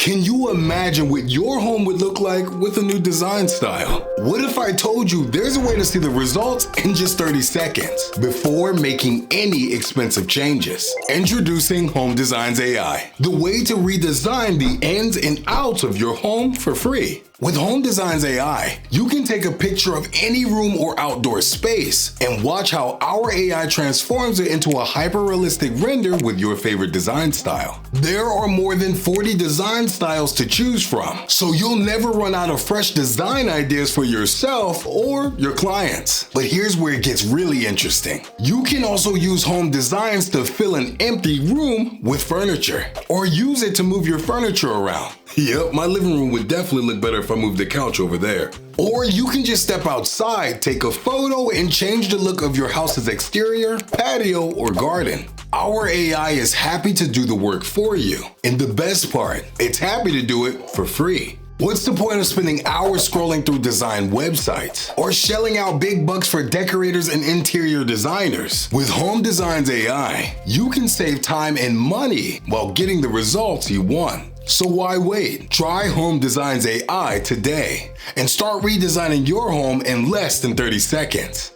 Can you imagine what your home would look like with a new design style? What if I told you there's a way to see the results in just 30 seconds before making any expensive changes? Introducing HomeDesigns AI, the way to redesign the ins and outs of your home for free. With HomeDesigns AI, you can take a picture of any room or outdoor space and watch how our AI transforms it into a hyper-realistic render with your favorite design style. There are more than 40 design styles to choose from, so you'll never run out of fresh design ideas for yourself or your clients. But here's where it gets really interesting. You can also use HomeDesigns to fill an empty room with furniture, or use it to move your furniture around. Yep, my living room would definitely look better if I moved the couch over there. Or you can just step outside, take a photo, and change the look of your house's exterior, patio, or garden. Our AI is happy to do the work for you. And the best part, it's happy to do it for free. What's the point of spending hours scrolling through design websites or shelling out big bucks for decorators and interior designers? With HomeDesigns AI, you can save time and money while getting the results you want. So why wait? Try HomeDesigns AI today and start redesigning your home in less than 30 seconds.